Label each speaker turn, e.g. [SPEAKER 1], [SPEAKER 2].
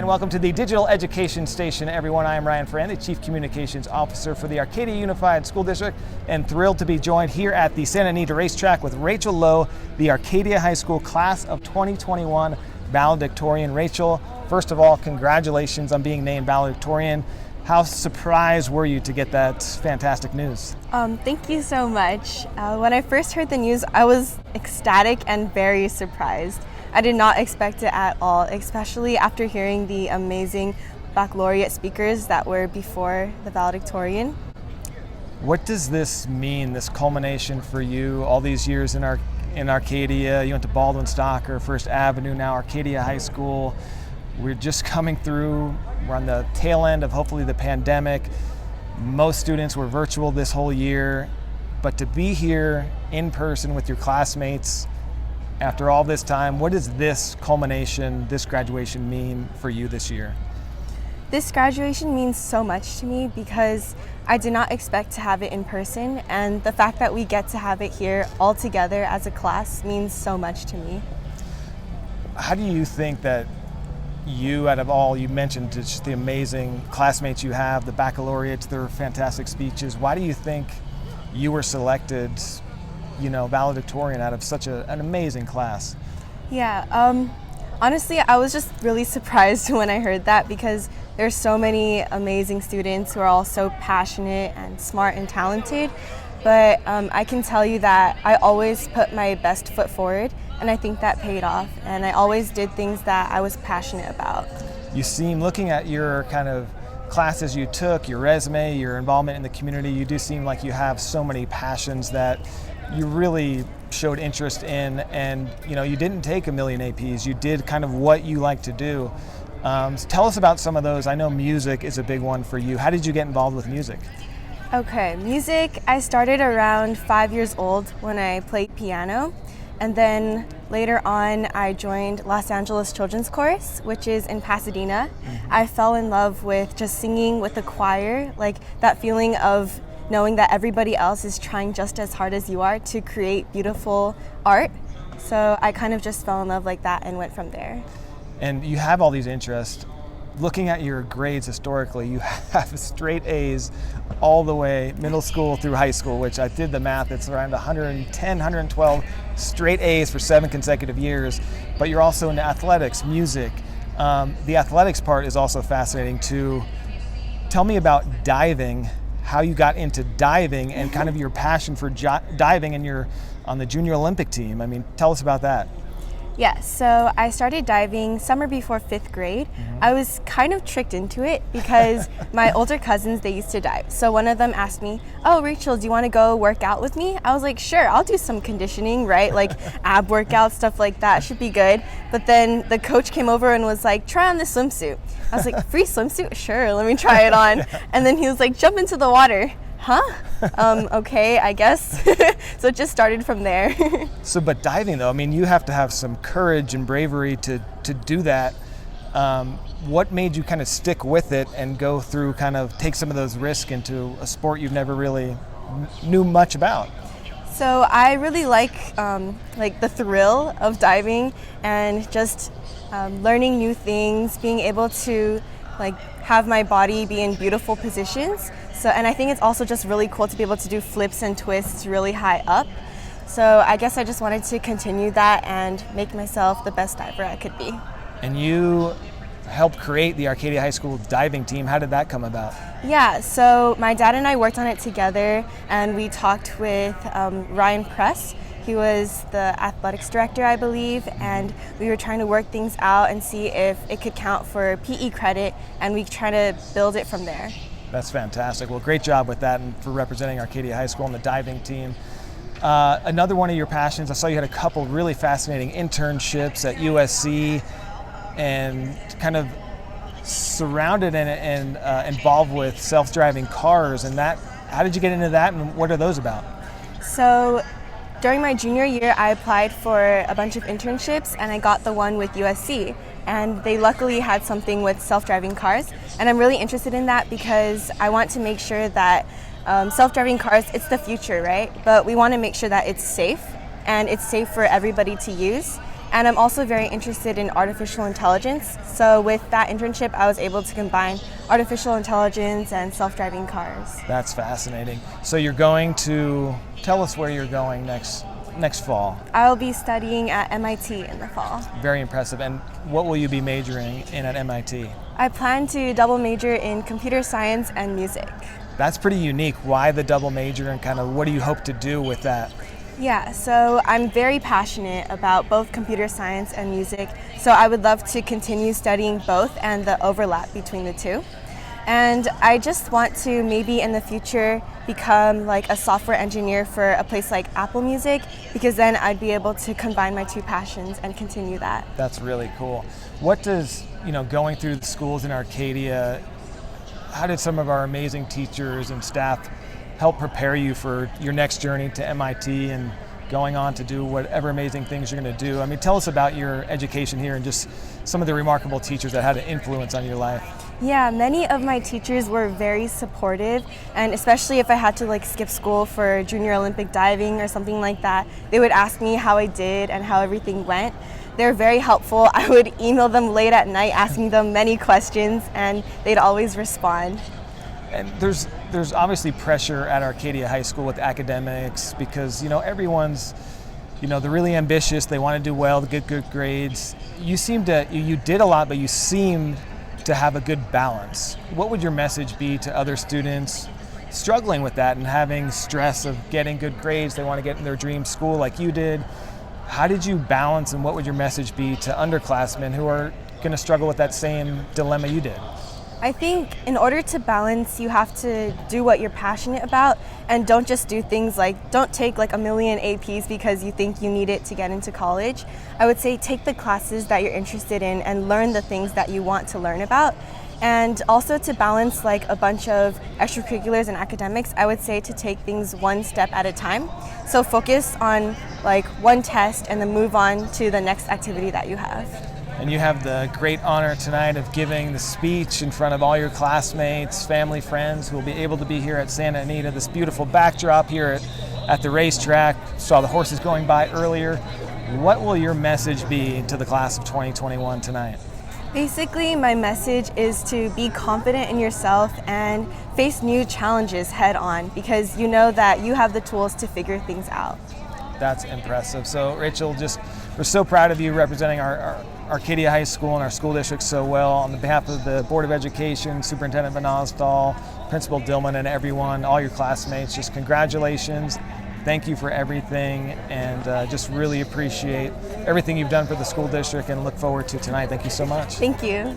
[SPEAKER 1] and welcome to the Digital Education Station, everyone. I am Ryan Fran, the Chief Communications Officer for the Arcadia Unified School District, and thrilled to be joined here at the Santa Anita Racetrack with Rachel Loh, the Arcadia High School Class of 2021 Valedictorian. Rachel, first of all, congratulations on being named Valedictorian. How surprised were you to get that fantastic news?
[SPEAKER 2] Thank you so much. When I first heard the news, I was ecstatic and very surprised. I did not expect it at all, especially after hearing the amazing baccalaureate speakers that were before the valedictorian.
[SPEAKER 1] What does this mean, this culmination for you, all these years in Arcadia? You went to Baldwin Stocker, First Avenue, now Arcadia High School. We're just coming through, we're on the tail end of hopefully the pandemic. Most students were virtual this whole year, but to be here in person with your classmates after all this time, what does this culmination, this graduation mean for you this year?
[SPEAKER 2] This graduation means so much to me because I did not expect to have it in person, and the fact that we get to have it here all together as a class means so much to me.
[SPEAKER 1] How do you think that you, out of all, you mentioned just the amazing classmates you have, the baccalaureates, their fantastic speeches. Why do you think you were selected, valedictorian out of such an amazing class?
[SPEAKER 2] Yeah, honestly, I was just really surprised when I heard that because there's so many amazing students who are all so passionate and smart and talented. But I can tell you that I always put my best foot forward, and I think that paid off. And I always did things that I was passionate about.
[SPEAKER 1] You seem, looking at your kind of classes you took, your resume, your involvement in the community, you do seem like you have so many passions that you really showed interest in, and you didn't take a million APs, you did kind of what you like to do. So tell us about some of those. I know music is a big one for you. How did you get involved with music?
[SPEAKER 2] Okay, music, I started around 5 years old when I played piano, and then later on I joined Los Angeles Children's Chorus, which is in Pasadena. I fell in love with just singing with the choir, like that feeling of knowing that everybody else is trying just as hard as you are to create beautiful art. So I kind of just fell in love like that and went from there.
[SPEAKER 1] And you have all these interests. Looking at your grades historically, you have straight A's all the way middle school through high school, which I did the math, it's around 110, 112 straight A's for 7 consecutive years. But you're also into athletics, music. The athletics part is also fascinating too. Tell me about diving, how you got into diving and kind of your passion for diving, and you're on the junior Olympic team. I mean, tell us about that.
[SPEAKER 2] Yeah, so I started diving summer before 5th grade. I was kind of tricked into it because my older cousins, they used to dive. So one of them asked me, "Oh, Rachel, do you want to go work out with me?" I was like, "Sure, I'll do some conditioning, right? Like ab workouts, stuff like that should be good." But then the coach came over and was like, "Try on this swimsuit." I was like, "Free swimsuit? Sure, let me try it on." And then he was like, "Jump into the water." Huh? Okay, I guess. So it just started from there.
[SPEAKER 1] But diving though, I mean, you have to have some courage and bravery to do that. What made you kind of stick with it and go through, kind of take some of those risks into a sport you've never really knew much about?
[SPEAKER 2] So I really like the thrill of diving and just learning new things, being able to have my body be in beautiful positions. And I think it's also just really cool to be able to do flips and twists really high up. So I guess I just wanted to continue that and make myself the best diver I could be. And
[SPEAKER 1] you helped create the Arcadia High School diving team. How did that come about?
[SPEAKER 2] Yeah, so my dad and I worked on it together, and we talked with Ryan Press. He was the athletics director, I believe, and we were trying to work things out and see if it could count for PE credit, and we try to build it from there.
[SPEAKER 1] That's fantastic. Well, great job with that and for representing Arcadia High School on the diving team. Another one of your passions, I saw you had a couple really fascinating internships at USC and kind of surrounded and involved with self-driving cars. And that, how did you get into that, and what are those about?
[SPEAKER 2] So during my junior year, I applied for a bunch of internships, and I got the one with USC. And they luckily had something with self-driving cars. And I'm really interested in that because I want to make sure that self-driving cars, it's the future, right? But we want to make sure that it's safe, and it's safe for everybody to use. And I'm also very interested in artificial intelligence. So with that internship, I was able to combine artificial intelligence and self-driving cars.
[SPEAKER 1] That's fascinating. So you're going to tell us where you're going next fall.
[SPEAKER 2] I'll be studying at MIT in the fall.
[SPEAKER 1] Very impressive. And what will you be majoring in at MIT?
[SPEAKER 2] I plan to double major in computer science and music.
[SPEAKER 1] That's pretty unique. Why the double major, and kind of what do you hope to do with that?
[SPEAKER 2] Yeah, so I'm very passionate about both computer science and music, so I would love to continue studying both and the overlap between the two. And I just want to maybe in the future become like a software engineer for a place like Apple Music, because then I'd be able to combine my two passions and continue that.
[SPEAKER 1] That's really cool. What does, going through the schools in Arcadia, how did some of our amazing teachers and staff help prepare you for your next journey to MIT and going on to do whatever amazing things you're going to do? I mean, tell us about your education here and just some of the remarkable teachers that had an influence on your life.
[SPEAKER 2] Yeah, many of my teachers were very supportive, and especially if I had to skip school for junior Olympic diving or something like that, they would ask me how I did and how everything went. They're very helpful. I would email them late at night asking them many questions, and they'd always respond.
[SPEAKER 1] And there's obviously pressure at Arcadia High School with academics because, everyone's, they're really ambitious. They want to do well, to get good grades. You did a lot, but you seemed to have a good balance. What would your message be to other students struggling with that and having stress of getting good grades? They want to get in their dream school like you did. How did you balance, and what would your message be to underclassmen who are going to struggle with that same dilemma you did?
[SPEAKER 2] I think in order to balance, you have to do what you're passionate about, and don't just do things don't take a million APs because you think you need it to get into college. I would say take the classes that you're interested in and learn the things that you want to learn about. And also to balance a bunch of extracurriculars and academics, I would say to take things one step at a time. So focus on one test and then move on to the next activity that you have.
[SPEAKER 1] And you have the great honor tonight of giving the speech in front of all your classmates, family, friends who will be able to be here at Santa Anita. This beautiful backdrop here at the racetrack. Saw the horses going by earlier. What will your message be to the class of 2021 tonight?
[SPEAKER 2] Basically, my message is to be confident in yourself and face new challenges head on, because you know that you have the tools to figure things out.
[SPEAKER 1] That's impressive. So Rachel, we're so proud of you representing our Arcadia High School and our school district so well. On behalf of the Board of Education, Superintendent Van Osdal, Principal Dillman, and everyone, all your classmates, just congratulations. Thank you for everything, and just really appreciate everything you've done for the school district and look forward to tonight. Thank you so much.
[SPEAKER 2] Thank you.